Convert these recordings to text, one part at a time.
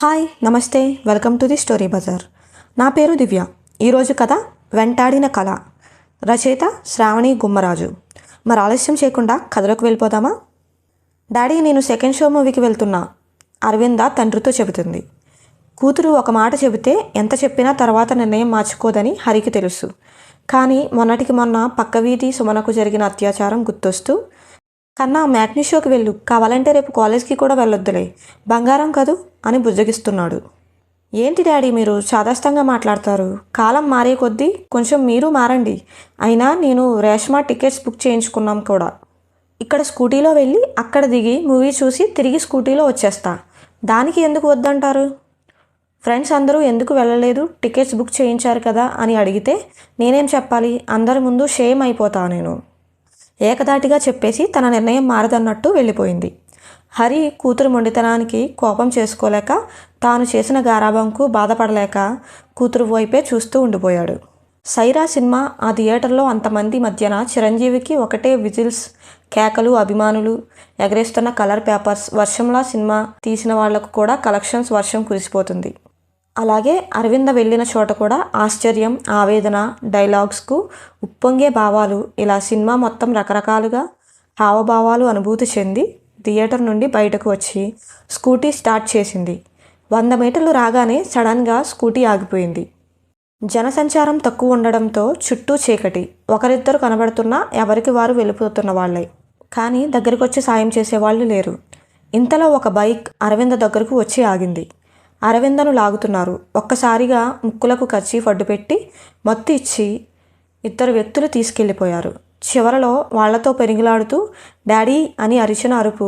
Hi నమస్తే welcome to the story bazaar. నా పేరు దివ్య. ఈరోజు కథ వెంటాడిన కళ. రచయిత శ్రావణి గుమ్మరాజు. మరి ఆలస్యం చేయకుండా కథలోకి వెళ్ళిపోదామా? డాడీ, నేను సెకండ్ షో మూవీకి వెళ్తున్నా, అరవింద తండ్రితో చెబుతుంది. కూతురు ఒక మాట చెబితే ఎంత చెప్పినా తర్వాత నిర్ణయం మార్చుకోదని హరికి తెలుసు. కానీ మొన్నటికి మొన్న పక్క వీధి సుమనకు జరిగిన అత్యాచారం గుర్తొస్తూ, కన్నా మ్యాట్నీ షోకి వెళ్ళు, కావాలంటే రేపు కాలేజ్కి కూడా వెళ్ళొద్దులే, బంగారం కదూ అని బుజ్జగిస్తున్నాడు. ఏంటి డాడీ మీరు చాదస్తంగా మాట్లాడతారు? కాలం మారే కొద్దీ కొంచెం మీరు మారండి. అయినా నేను రేష్మా టికెట్స్ బుక్ చేయించుకున్నాం కూడా. ఇక్కడ స్కూటీలో వెళ్ళి అక్కడ దిగి మూవీ చూసి తిరిగి స్కూటీలో వచ్చేస్తా. దానికి ఎందుకు వద్దంటారు? ఫ్రెండ్స్ అందరూ ఎందుకు వెళ్ళలేదు, టికెట్స్ బుక్ చేయించారు కదా అని అడిగితే నేనేం చెప్పాలి? అందరి ముందు షేమ్ అయిపోతా నేను. ఏకదాటిగా చెప్పేసి తన నిర్ణయం మారదన్నట్టు వెళ్ళిపోయింది. హరి కూతురు మొండితనానికి కోపం చేసుకోలేక, తాను చేసిన గారాబంకు బాధపడలేక కూతురు వైపే చూస్తూ ఉండిపోయాడు. సైరా సినిమా ఆ థియేటర్లో అంతమంది మధ్యన చిరంజీవికి ఒకటే విజిల్స్, కేకలు, అభిమానులు ఎగరేస్తున్న కలర్ పేపర్స్ వర్షంలా సినిమా తీసిన వాళ్లకు కూడా కలెక్షన్స్ వర్షం కురిసిపోతుంది. అలాగే అరవింద వెళ్ళిన చోట కూడా ఆశ్చర్యం, ఆవేదన, డైలాగ్స్కు ఉప్పొంగే భావాలు, ఇలా సినిమా మొత్తం రకరకాలుగా హావభావాలు అనుభూతి చెంది థియేటర్ నుండి బయటకు వచ్చి స్కూటీ స్టార్ట్ చేసింది. 100 మీటర్లు రాగానే సడన్గా స్కూటీ ఆగిపోయింది. జనసంచారం తక్కువ ఉండడంతో చుట్టూ చీకటి. ఒకరిద్దరు కనబడుతున్నా ఎవరికి వారు వెళ్ళిపోతున్న వాళ్ళే, కానీ దగ్గరికి సాయం చేసేవాళ్ళు లేరు. ఇంతలో ఒక బైక్ అరవింద దగ్గరకు వచ్చి ఆగింది. అరవిందను లాగుతున్నారు. ఒక్కసారిగా ముక్కులకు కర్చీఫ్ అడ్డుపెట్టి మత్తు ఇచ్చి ఇద్దరు వ్యక్తులు తీసుకెళ్ళిపోయారు. చివరలో వాళ్లతో పెరిగిలాడుతూ డాడీ అని అరిచిన అరుపు,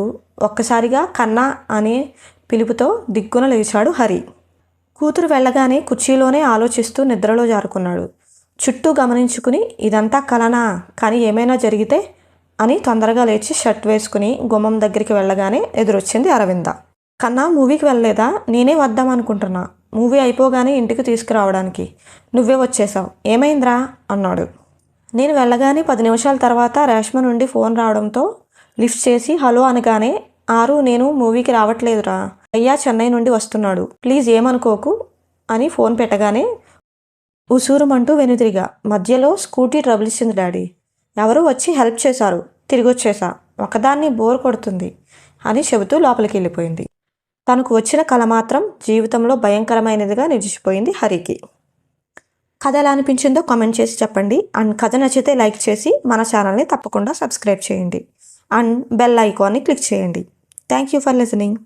ఒక్కసారిగా కన్నా అనే పిలుపుతో దిగ్గున లేచాడు హరి. కూతురు వెళ్ళగానే కుర్చీలోనే ఆలోచిస్తూ నిద్రలో జారుకున్నాడు. చుట్టూ గమనించుకుని ఇదంతా కలనా, కానీ ఏమైనా జరిగితే అని తొందరగా లేచి షర్ట్ వేసుకుని గుమ్మం దగ్గరికి వెళ్ళగానే ఎదురొచ్చింది అరవింద. కన్నా, మూవీకి వెళ్ళలేదా? నేనే వద్దామనుకుంటున్నా, మూవీ అయిపోగానే ఇంటికి తీసుకురావడానికి. నువ్వే వచ్చేసావు, ఏమైందిరా అన్నాడు. నేను వెళ్ళగానే 10 నిమిషాల తర్వాత రేష్మ నుండి ఫోన్ రావడంతో లిఫ్ట్ చేసి హలో అనగానే, ఆరు నేను మూవీకి రావట్లేదురా, అయ్యా చెన్నై నుండి వస్తున్నాడు, ప్లీజ్ ఏమనుకోకు అని ఫోన్ పెట్టగానే ఉసూరుమంటూ వెనుదిరిగా. మధ్యలో స్కూటీ ట్రబుల్ ఇచ్చింది డాడీ. ఎవరూ వచ్చి హెల్ప్ చేశారు, తిరిగి వచ్చేసా, ఒకదాన్ని బోర్ కొడుతుంది అని చెబుతూ లోపలికి వెళ్ళిపోయింది. తనకు వచ్చిన కళ మాత్రం జీవితంలో భయంకరమైనదిగా నిలిచిపోయింది హరికి. కథ ఎలా అనిపించిందో కామెంట్ చేసి చెప్పండి. అండ్ కథ నచ్చితే లైక్ చేసి మన ఛానల్ని తప్పకుండా సబ్స్క్రైబ్ చేయండి. అండ్ బెల్ ఐకాన్ని క్లిక్ చేయండి. Thank you for listening.